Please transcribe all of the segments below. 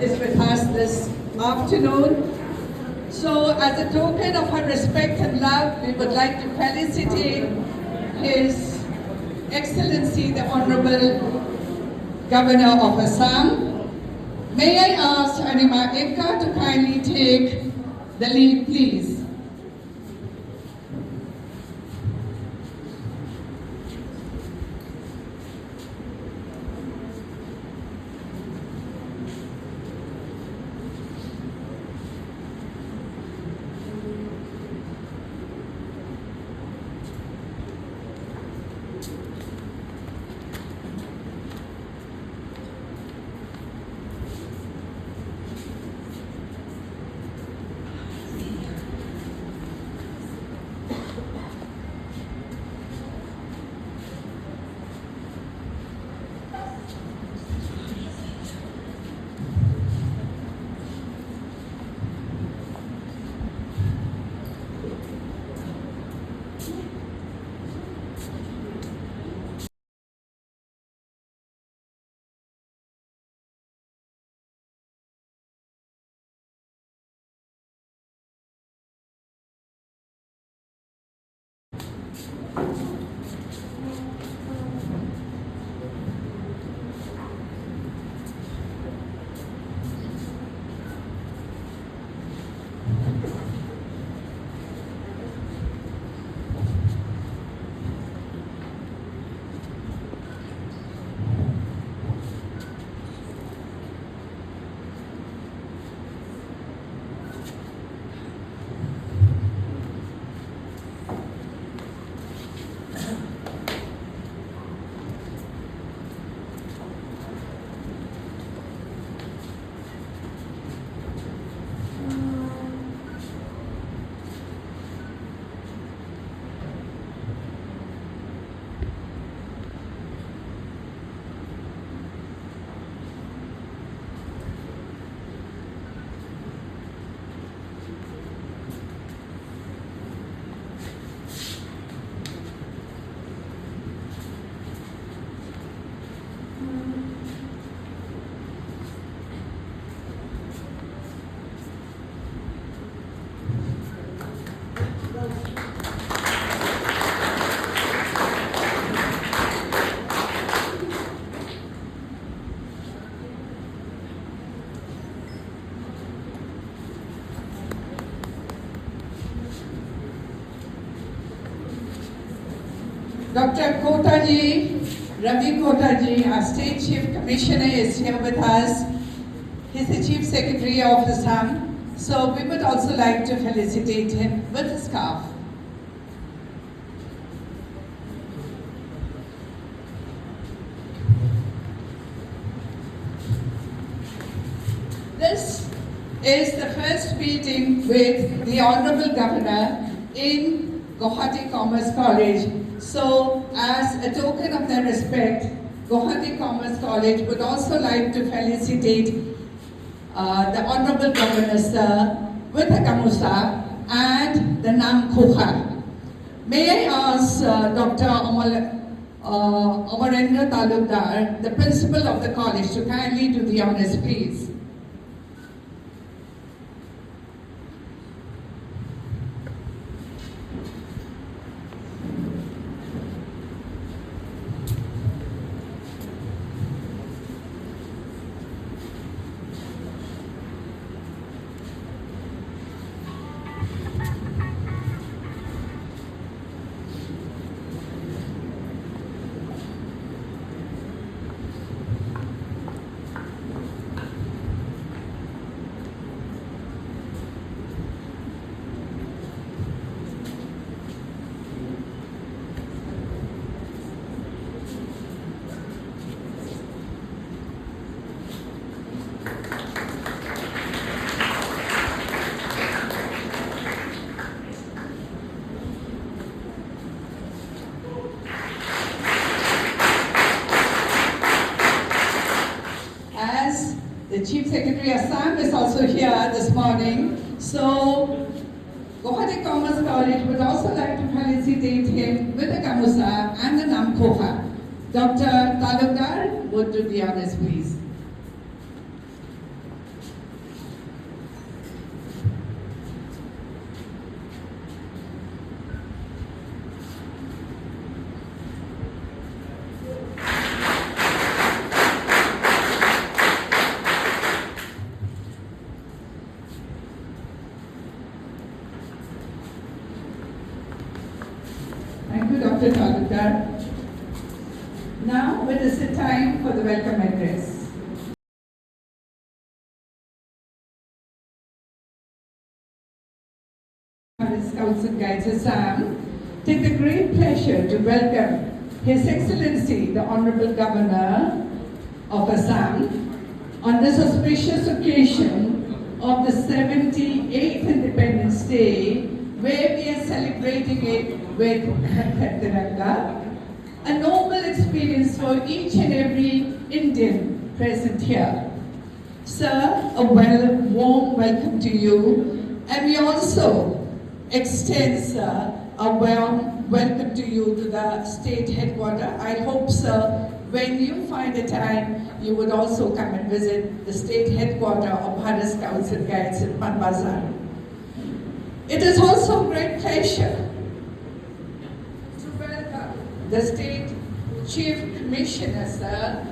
is with us this afternoon. So as a token of our respect and love, we would like to felicitate His Excellency the Honorable Governor of Assam. May I ask Anima Ekka to kindly take the lead, please. Dr. Kotaji, Ravi Kotaji, our State Chief Commissioner, is here with us. He's the Chief Secretary of Assam. So we would also like to felicitate him with a scarf. This is the first meeting with the Honorable Governor in Guwahati Commerce College. So, as a token of their respect, Guwahati Commerce College would also like to felicitate the Honorable Governor, sir, with a gamusa and the Nam Khuha. May I ask Dr. Amarendra Talukdar, the principal of the college, to kindly do the honors, please. The Chief Secretary Assam is also here this morning. So, Guwahati Commerce College would also like to felicitate him with the gamusa and the Nam Khuha. Dr. Talukdar would do the honors, please. Dr. Talukar. Now it is the time for the welcome address. Scouts and Guides Assam, take the great pleasure to welcome His Excellency the Honorable Governor of Assam on this auspicious occasion of the 78th Independence Day, where we are celebrating it with Tiranga, a noble experience for each and every Indian present here. Sir, a warm welcome to you, and we also extend, sir, a warm welcome to you to the state headquarters. I hope, sir, when you find a time, you would also come and visit the state headquarters of Bharat Scouts and Guides in Panbazar. It is also a great pleasure to welcome the State Chief Commissioner, sir.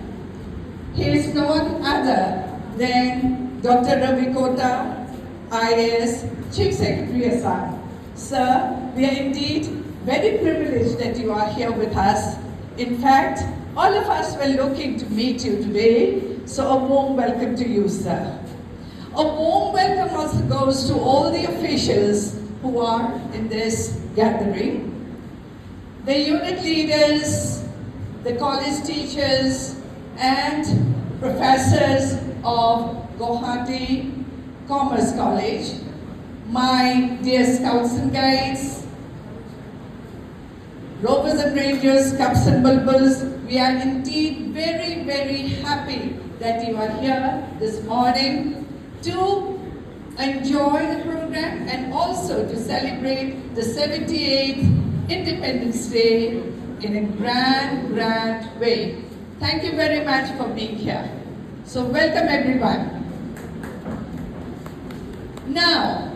He is none other than Dr. Ravi Kota, IAS, Chief Secretary Assam. Sir, we are indeed very privileged that you are here with us. In fact, all of us were looking to meet you today, so a warm welcome to you, sir. A warm welcome also goes to all the officials who are in this gathering, the unit leaders, the college teachers, and professors of Guwahati Commerce College, my dear Scouts and Guides, Rovers and Rangers, Cubs and Bulbuls, we are indeed very, very happy that you are here this morning to enjoy the program and also to celebrate the 78th Independence Day in a grand way. Thank you very much for being here. So welcome everyone. Now,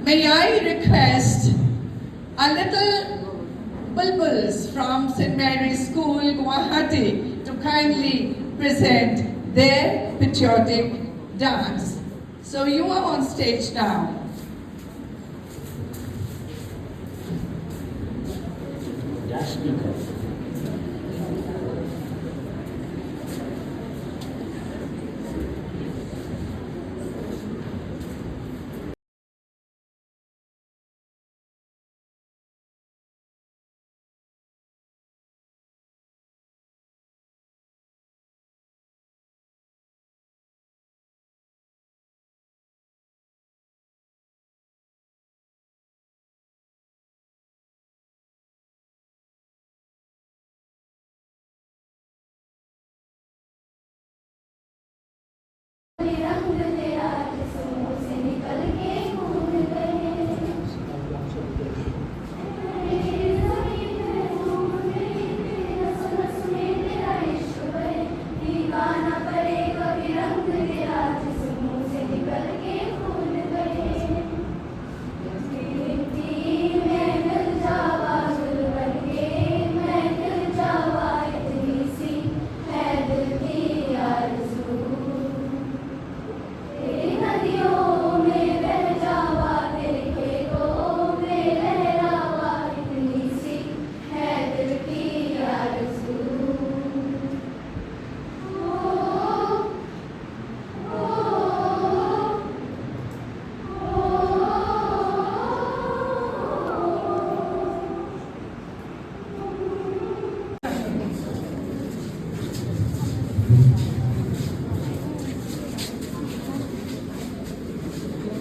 may I request our little bulbuls from St. Mary's School, Guwahati, to kindly present their patriotic dance. So you are on stage now.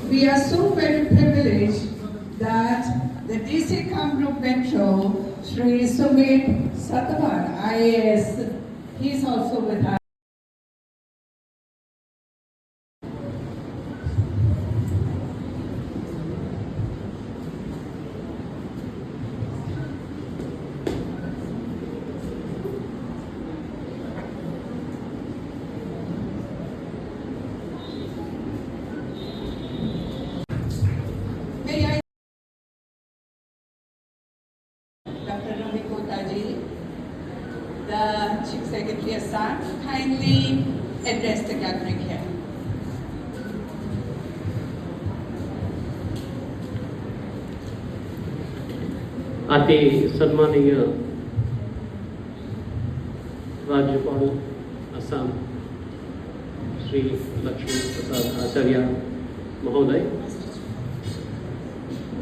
We are so very privileged that the DC Kamrup Metro, Sri Sumit Satavan, IAS, he is also with us. Dr. Ravi Kotaji, the Chief Secretary Assam, kindly address the gathering here. अति सम्मानीय राज्यपाल असम श्री लक्ष्मी प्रसाद आचार्य महोदय,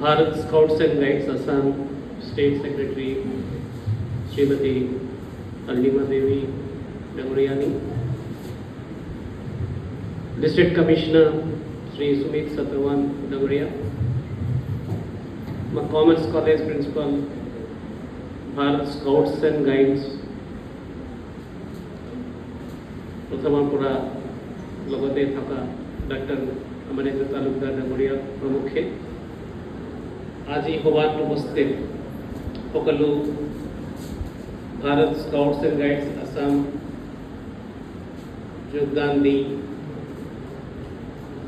Bharat scouts and guides Assam state secretary Shrimati Allima Devi डंगरियानी, district commissioner Shri Sumit सतरवान डंगरिया, commerce college principal Bharat scouts and guides प्रथमापुरा लगते थका डॉक्टर अमरेंद्र तालुकदार डंगरिया प्रमुखे, आज सभात उपस्थित सकलो Bharat scouts and guides Assam योगदान दी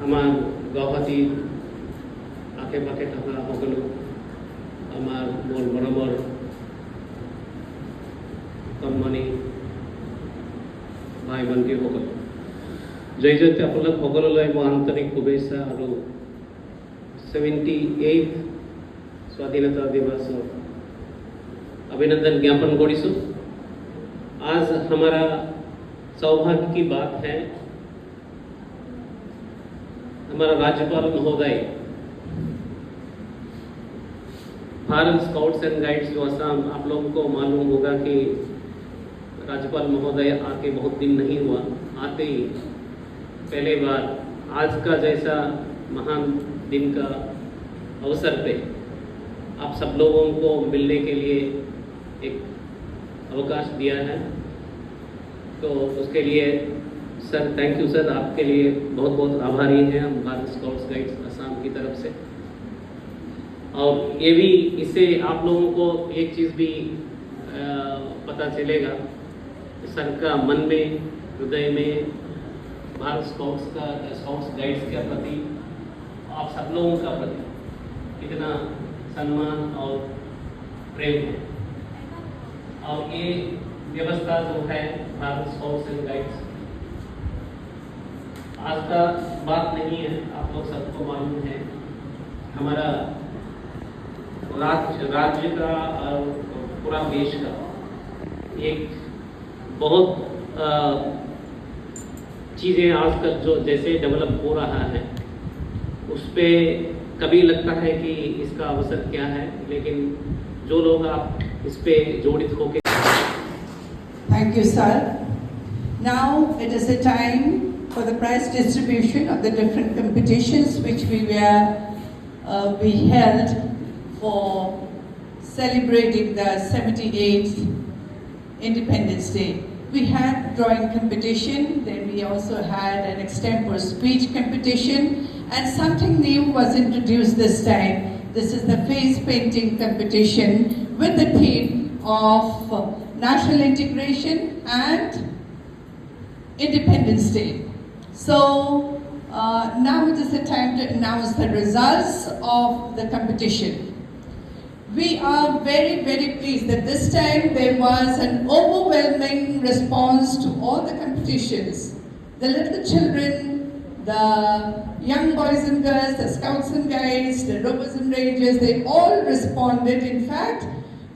आमार गुवाहाटी आखे पाखे थका सकलो आमार मोर मरमर कणमानी भाई भंटी सकल जय जयते आपलोक सकलोले मैं आंतरिक शुभेच्छा और 78th स्वाधीनता दिवस अभिनंदन ज्ञापन करिसु। आज हमारा सौभाग्य की बात है, हमारा राज्यपाल महोदय भारत स्काउट्स एंड गाइड्स जो असम, आप लोगों को मालूम होगा कि राज्यपाल महोदय आके बहुत दिन नहीं हुआ, आते ही पहले बार आज का जैसा महान दिन का अवसर पे आप सब लोगों को मिलने के लिए एक अवकाश दिया है, तो उसके लिए सर थैंक यू सर, आपके लिए बहुत बहुत आभारी हैं हम भारत स्काउट्स गाइड्स असम की तरफ से। और ये भी इससे आप लोगों को एक चीज़ भी पता चलेगा, सर का मन में हृदय में भारत स्काउट्स गाइड्स के प्रति, आप सब लोगों का प्रति कितना सम्मान और प्रेम है। और ये व्यवस्था जो है भारत स्काउट्स एंड गाइड्स आज का बात नहीं है, आप लोग सबको मालूम है, हमारा राज्य का और पूरा देश का एक बहुत चीज़ें आजकल जो जैसे डेवलप हो रहा है उस पर कभी लगता है कि इसका अवसर क्या है, लेकिन जो लोग आप इस पे जोड़ित होके। Thank you, sir. Now it is the time for the prize distribution of the different competitions which we held for celebrating the 78th Independence Day. We had drawing competition, then we also had an extempore speech competition, and something new was introduced this time. This is the face painting competition with the theme of national integration and Independence Day. So now it is the time to announce the results of the competition. We are very, very pleased that this time there was an overwhelming response to all the competitions. The little children, the young boys and girls, the scouts and guides, the rovers and rangers, they all responded. In fact,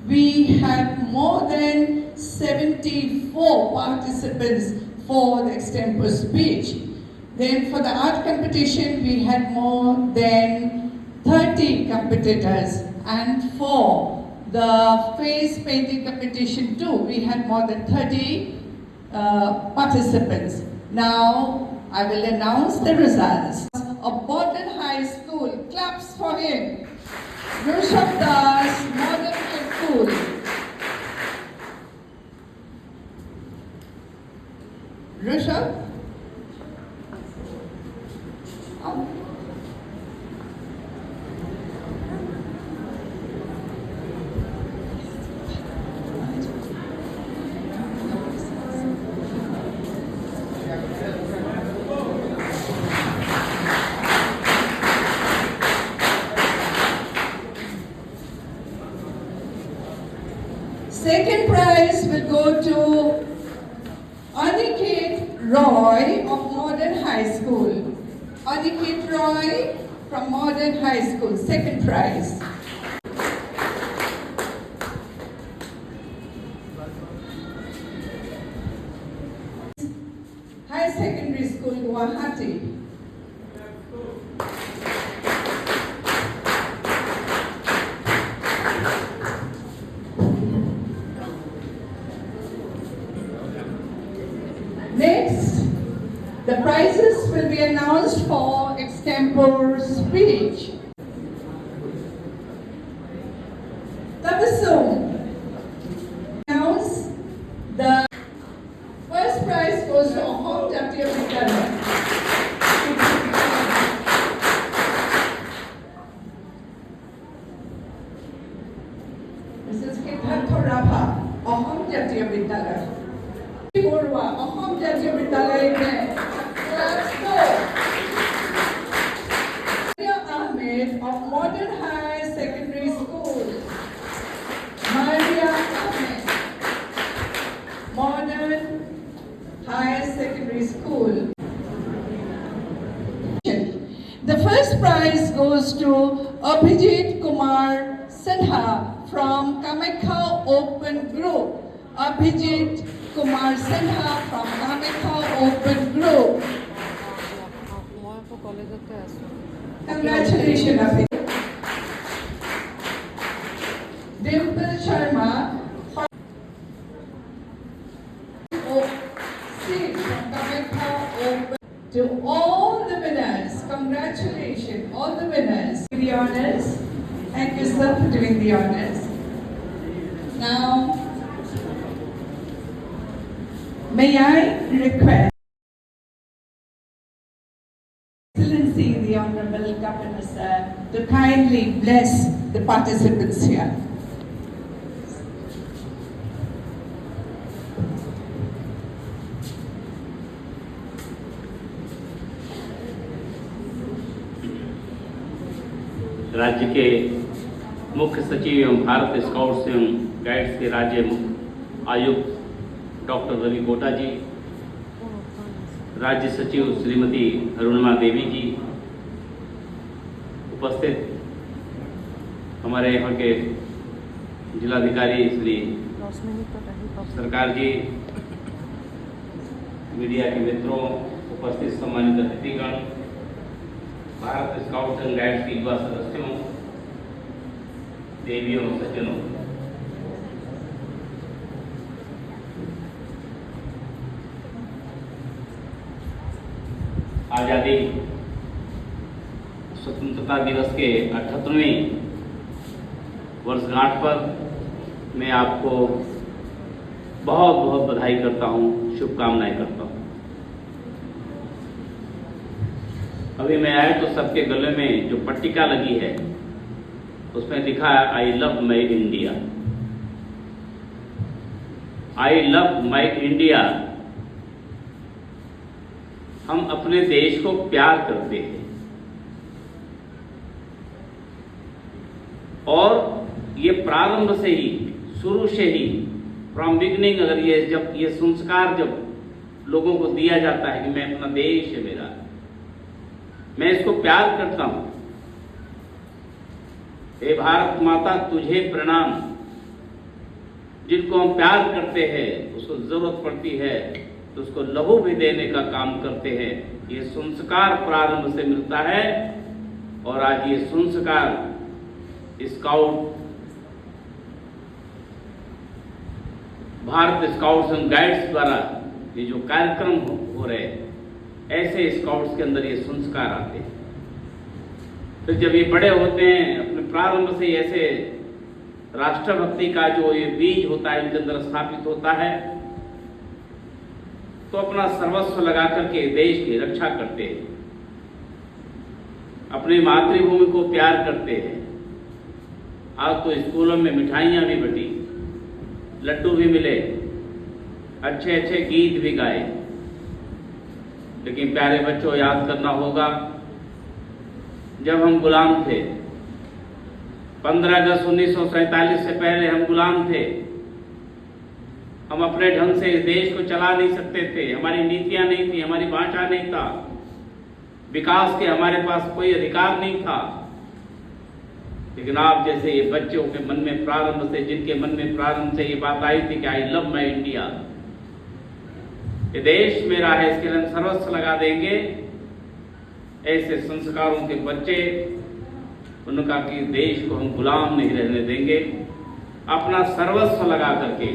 we had more than 74 participants for the extempore speech. Then for the art competition, we had more than 30 competitors. And for the face painting competition too, we had more than 30 participants. Now, I will announce the results. Of Borden High School, claps for him. Rushabh Das, Modern High School. Rushabh? Second prize will go to Aniket Roy of Modern High School. Aniket Roy from Modern High School, second prize. Higher Secondary School, Guwahati. Next, the prizes will be announced for extempore speech. Tabasum. Announce the first prize goes to Ahom Jatiya Vidyalaya. Mrs. Kithan Thorabha, Ahom Jatiya Vidyalaya. Borwa, Ahom Jatiya Vidyalaya में class 4. Maria Ahmed of Modern Higher Secondary School. Maria Ahmed, Modern Higher Secondary School. The first prize goes to Abhijit Kumar Sinha from Kamakha Open Group. Abhijit Kumar Sinha from Kamakha Open Group. Congratulations, Abhijit. Dimple Sharma from Kamakha Open. To all the winners, congratulations, all the winners. The honors. Thank you, sir, for doing the honors. Now, may I request Excellency, the Honorable Governor, sir, to kindly bless the participants here. राज्य के मुख्य सचिव एवं Bharat scouts एवं guides के राज्य मुख्य आयुक्त डॉक्टर रवि कोटा जी, राज्य सचिव श्रीमती अरुणिमा देवी जी, उपस्थित हमारे यहाँ के जिलाधिकारी श्री सरकार जी, मीडिया के मित्रों, उपस्थित सम्मानित अतिथिगण, भारत स्काउट्स एंड गाइड्स के युवा सदस्यों, देवियों और सज्जनों, आजादी स्वतंत्रता दिवस के 78वें वर्षगांठ पर मैं आपको बहुत बहुत बधाई करता हूं, शुभकामनाएं करता हूं। अभी मैं आया तो सबके गले में जो पट्टिका लगी है उसमें लिखा है I love my India. I love my India. हम अपने देश को प्यार करते हैं और ये प्रारंभ से ही, शुरू से ही, फ्रॉम बिगनिंग, अगर ये संस्कार जब लोगों को दिया जाता है कि मैं अपना देश है मेरा, मैं इसको प्यार करता हूं, हे भारत माता तुझे प्रणाम। जिनको हम प्यार करते हैं उसको जरूरत पड़ती है तो उसको लहू भी देने का काम करते हैं। ये संस्कार प्रारंभ से मिलता है और आज ये संस्कार scout, Bharat scouts and guides द्वारा ये जो कार्यक्रम हो रहे हैं, ऐसे स्काउट्स के अंदर ये संस्कार आते हैं। फिर जब ये बड़े होते हैं, अपने प्रारंभ से ऐसे राष्ट्रभक्ति का जो ये बीज होता है इनके अंदर स्थापित होता है, तो अपना सर्वस्व लगा करके देश की रक्षा करते हैं, अपनी मातृभूमि को प्यार करते हैं। आज तो स्कूलों में मिठाइयाँ भी बटी, लड्डू भी मिले, अच्छे अच्छे गीत भी गाए, लेकिन प्यारे बच्चों याद करना होगा जब हम गुलाम थे, 15 अगस्त 1947 से पहले हम गुलाम थे। हम अपने ढंग से इस देश को चला नहीं सकते थे, हमारी नीतियां नहीं थी, हमारी भाषा नहीं था, विकास के हमारे पास कोई अधिकार नहीं था। लेकिन आप जैसे ये बच्चों के मन में प्रारंभ से, जिनके मन में प्रारंभ से ये बात आई थी कि आई लव माई इंडिया, ये देश मेरा है, इसके लिए हम सर्वस्व लगा देंगे। ऐसे संस्कारों के बच्चे, उनका कि देश को हम गुलाम नहीं रहने देंगे। अपना सर्वस्व लगा करके,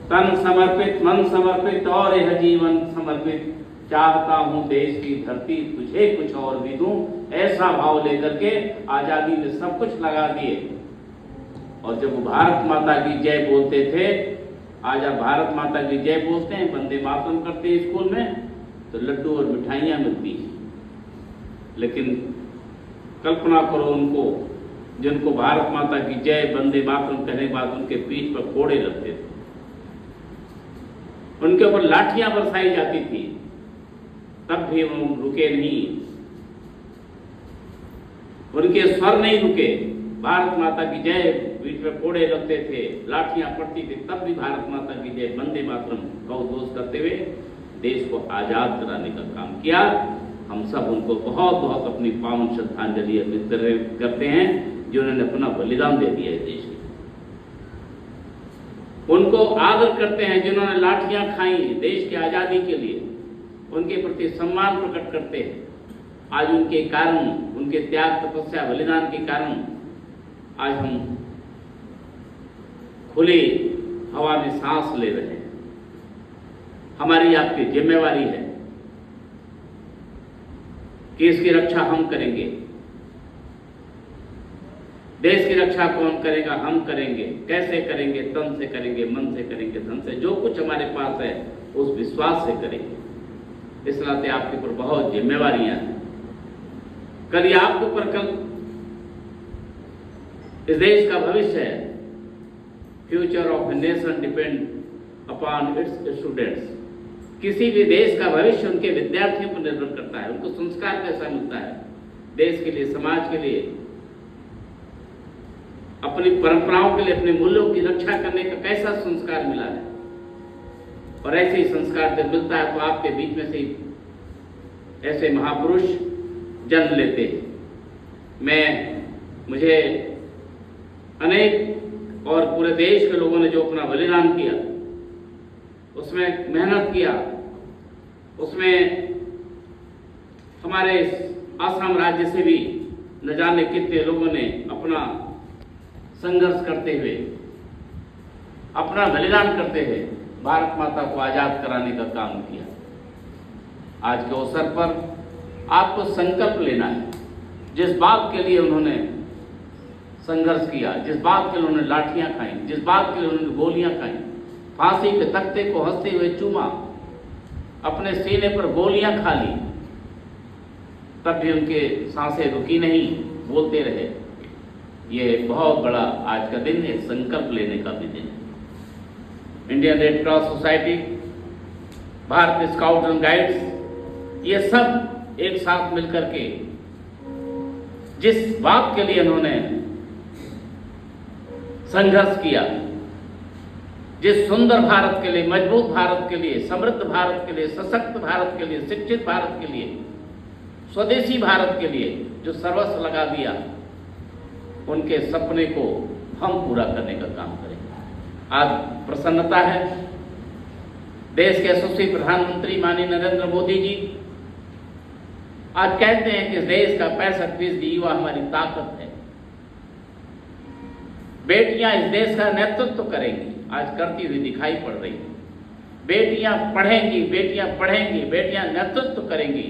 तन समर्पित, मन समर्पित और यह जीवन समर्पित, चाहता हूं देश की धरती तुझे कुछ और भी दूं, ऐसा भाव लेकर के आजादी में सब कुछ लगा दिए। और जब वो भारत माता की जय बोलते थे, आज आप भारत माता की जय बोलते हैं, वंदे मातरम करते हैं स्कूल में, तो लड्डू और मिठाइयां मिलती हैं। लेकिन कल्पना करो उनको, जिनको भारत माता की जय वंदे मातरम कहने के बाद उनके पीठ पर कोड़े लगते थे, उनके ऊपर लाठियां बरसाई जाती थी, तब भी वो रुके नहीं, उनके स्वर नहीं रुके। भारत माता की जय, पीठ पर कोड़े लगते थे, लाठियां पड़ती थी, तब भी भारत माता की जय वंदे मातरम का उद्घोष करते हुए देश को आजाद कराने का काम किया। हम सब उनको बहुत बहुत अपनी पावन श्रद्धांजलि अर्पित करते हैं, जिन्होंने अपना बलिदान दे दिया है देश के। उनको आदर करते हैं जिन्होंने लाठियां खाई देश की आजादी के लिए, उनके प्रति सम्मान प्रकट करते हैं। आज उनके कारण, उनके त्याग, तपस्या, बलिदान के कारण आज हम खुली हवा में सांस ले रहे हैं। हमारी आपकी जिम्मेवारी है कि इसकी रक्षा हम करेंगे। देश की रक्षा कौन करेगा? हम करेंगे। कैसे करेंगे? तन से करेंगे, मन से करेंगे, धन से, जो कुछ हमारे पास है उस विश्वास से करेंगे। इस नाते आपके ऊपर बहुत जिम्मेवारियां हैं। कल ये आपके ऊपर, कल इस देश का भविष्य है। Future of a nation depend upon its students. किसी भी देश का भविष्य उनके विद्यार्थियों पर निर्भर करता है। उनको संस्कार कैसा मिलता है, देश के लिए, समाज के लिए, अपनी परंपराओं के लिए, अपने मूल्यों की रक्षा करने का कैसा संस्कार मिला है। और ऐसे ही संस्कार जब मिलता है तो आपके बीच में से ऐसे महापुरुष जन्म लेते हैं। मुझे अनेक और पूरे देश के लोगों ने जो अपना बलिदान किया, उसमें मेहनत किया, उसमें हमारे आसाम राज्य से भी न जाने कितने लोगों ने अपना संघर्ष करते हुए, अपना बलिदान करते हुए भारत माता को आजाद कराने का काम किया। आज के अवसर पर आपको संकल्प लेना है। जिस बात के लिए उन्होंने संघर्ष किया, जिस बात के लिए उन्होंने लाठियां खाई, जिस बात के लिए उन्होंने गोलियां खाई, फांसी के तख्ते को हंसते हुए चूमा, अपने सीने पर गोलियां खा ली, तब भी उनके सांसें रुकी नहीं, बोलते रहे। ये बहुत बड़ा आज का दिन है, संकल्प लेने का भी दिन है। Indian red cross society, Bharat scout and guides, ये सब एक साथ मिलकर के जिस बात के लिए उन्होंने संघर्ष किया, जिस सुंदर भारत के लिए, मजबूत भारत के लिए, समृद्ध भारत के लिए, सशक्त भारत के लिए, शिक्षित भारत के लिए, स्वदेशी भारत के लिए जो सर्वस्व लगा दिया, उनके सपने को हम पूरा करने का काम करेंगे। आज प्रसन्नता है, देश के यशस्वी प्रधानमंत्री माननीय नरेंद्र मोदी जी आज कहते हैं कि इस देश का 65% युवा हमारी ताकत है। बेटियां इस देश का नेतृत्व करेंगी, आज करती हुई दिखाई पड़ रही है। बेटियां पढ़ेंगी, बेटियां पढ़ेंगी, बेटियां नेतृत्व करेंगी।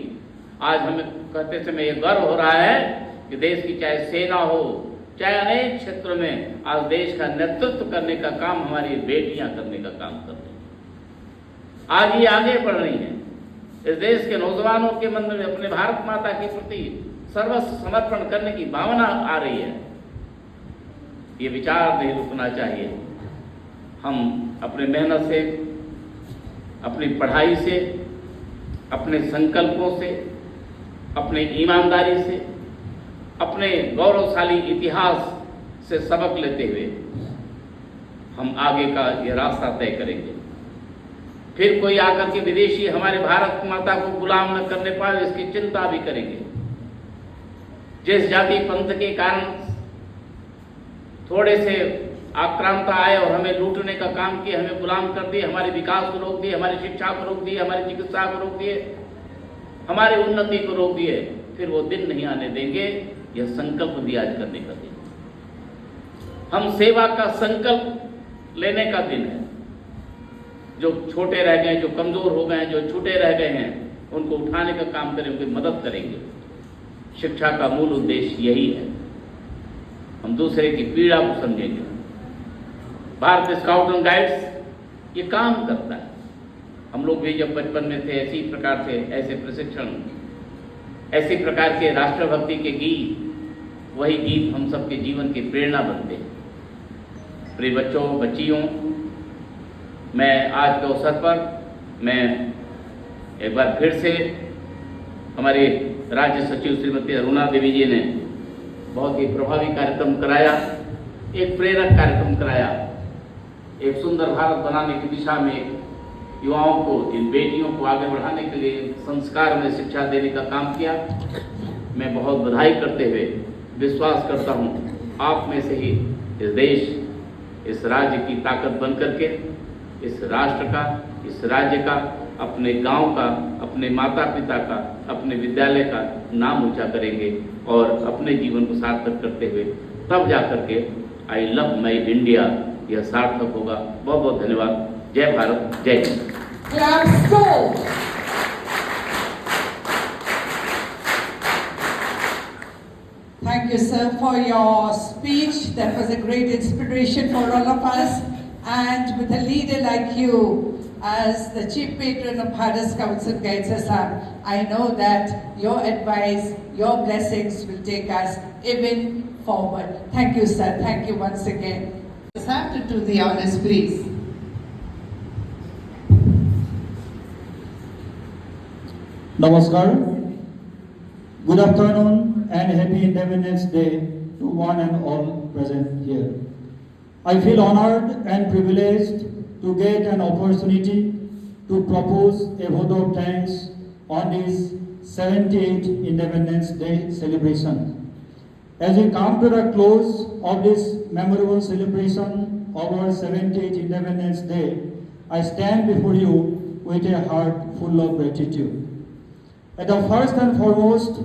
आज हमें कहते समय ये गर्व हो रहा है कि देश की चाहे सेना हो, चाहे अनेक क्षेत्रों में आज देश का नेतृत्व करने का काम हमारी बेटियां करने का काम कर रही हैं। आज ये आगे बढ़ रही हैं। इस देश के नौजवानों के मन में अपने भारत माता के प्रति सर्वस्व समर्पण करने की भावना आ रही है। ये विचार नहीं रुकना चाहिए। हम अपने मेहनत से, अपनी पढ़ाई से, अपने संकल्पों से, अपने ईमानदारी से, अपने गौरवशाली इतिहास से सबक लेते हुए हम आगे का ये रास्ता तय करेंगे। फिर कोई आकर के विदेशी हमारे भारत माता को गुलाम न करने पाए, इसकी चिंता भी करेंगे। जिस जाति पंथ के कारण थोड़े से आक्रांता आए और हमें लूटने का काम किए, हमें गुलाम कर दिए, हमारे विकास को रोक दिए, हमारी शिक्षा को रोक दिए, हमारी चिकित्सा को रोक दिए, हमारी उन्नति को रोक दिए, फिर वो दिन नहीं आने देंगे। यह संकल्प भी आज करने का दिन, हम सेवा का संकल्प लेने का दिन है। जो छोटे रह गए, जो कमजोर हो गए हैं, जो छूटे रह गए हैं, उनको उठाने का काम करें, उनकी मदद करेंगे। शिक्षा का मूल उद्देश्य यही है, हम दूसरे की पीड़ा को समझेंगे। भारत स्काउट एंड गाइड्स ये काम करता है। हम लोग भी जब बचपन में थे ऐसी प्रकार से ऐसे प्रशिक्षण, ऐसी प्रकार के राष्ट्रभक्ति के गीत, वही गीत हम सबके जीवन की प्रेरणा बनते हैं। प्रिय बच्चों, बच्चियों, मैं आज के अवसर पर मैं एक बार फिर से हमारे राज्य सचिव श्रीमती अरुणा देवी जी ने बहुत ही प्रभावी कार्यक्रम कराया, एक प्रेरक कार्यक्रम कराया, एक सुंदर भारत बनाने की दिशा में युवाओं को, इन बेटियों को आगे बढ़ाने के लिए संस्कार में शिक्षा देने का काम किया। मैं बहुत बधाई करते हुए विश्वास करता हूँ आप में से ही इस देश, इस राज्य की ताकत बन करके इस राष्ट्र का, इस राज्य का, अपने गांव का, अपने माता पिता का, अपने विद्यालय का नाम ऊंचा करेंगे और अपने जीवन को सार्थक करते हुए तब जाकर के आई लव माई इंडिया यह सार्थक होगा। बहुत बहुत धन्यवाद। जय भारत, जय Hind. Thank you, sir, for your speech. That was a great inspiration for all of us. And with a leader like you, as the chief patron of Bharat Scouts and Guides Assam, I know that your advice, your blessings will take us even forward. Thank you, sir. Thank you once again. Have to do the honors, please. Namaskar. Good afternoon and happy Independence Day to one and all present here. I feel honored and privileged to get an opportunity to propose a vote of thanks on this 78th Independence Day celebration. As we come to the close of this memorable celebration of our 78th Independence Day, I stand before you with a heart full of gratitude. At the first and foremost,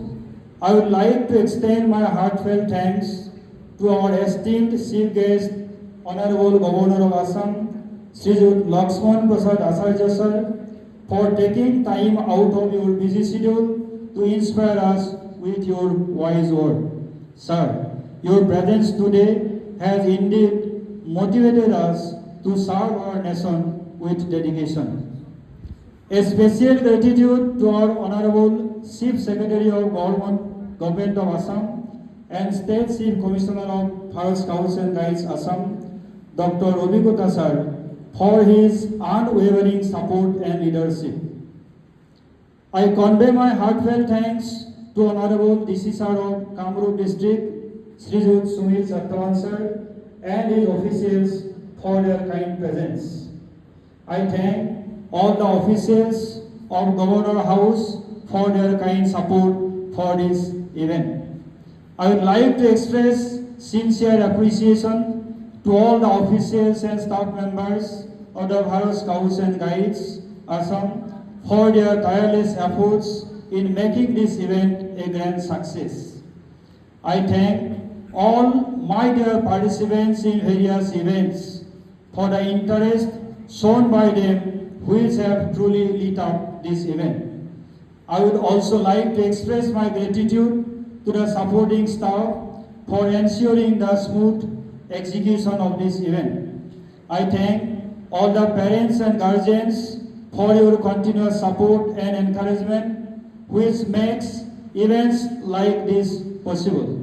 I would like to extend my heartfelt thanks to our esteemed chief guest, Honorable Governor of Assam, Shrijut Lakshman Prasad Acharya sir, for taking time out of your busy schedule to inspire us with your wise word. Sir, your presence today has indeed motivated us to serve our nation with dedication. A special gratitude to our Honorable Chief Secretary of Government of Assam and State Chief Commissioner of Bharat Scouts and Guides Assam, Dr. Robikota sir, for his unwavering support and leadership. I convey my heartfelt thanks to Honorable DC sir of Kamrup District, Shrijut Sumit Satyavan sir, and his officials for their kind presence. I thank all the officials of Governor House for their kind support for this event. I would like to express sincere appreciation to all the officials and staff members of the Bharat Scouts and Guides Assam for their tireless efforts in making this event a grand success. I thank all my dear participants in various events for the interest shown by them, which have truly lit up this event. I would also like to express my gratitude to the supporting staff for ensuring the smooth execution of this event. I thank all the parents and guardians for your continuous support and encouragement, which makes events like this possible.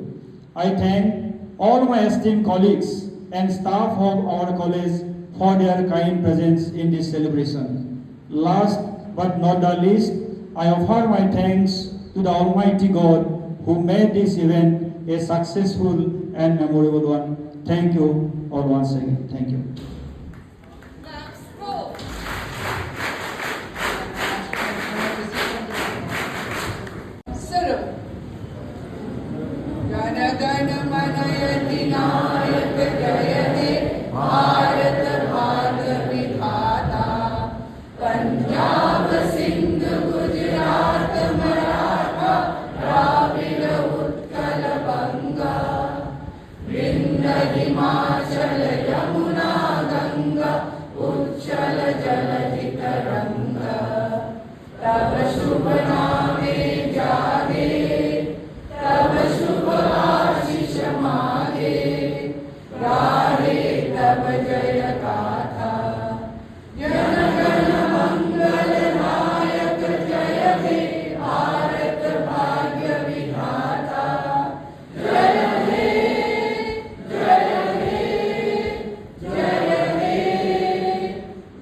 I thank all my esteemed colleagues and staff of our college for their kind presence in this celebration. Last but not the least, I offer my thanks to the Almighty God who made this event a successful and memorable one. Thank you all once again. Thank you. Sir, Gana Gana Manayati Nayaka Jayate उच्चल जलधि तरंग तब शुभ नामे जागे तब शुभ आशीष मागे गाहे तब जय गाथा जन गण मंगल नायक जय हे भारत भाग्य विधाता जय हे जय हे जय हे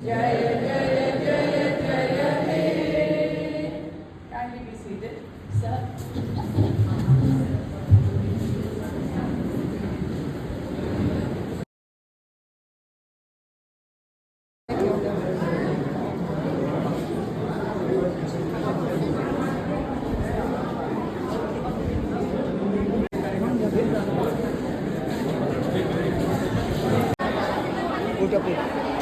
जय जय जय जय हे Kindly be seated, sir. Put up it.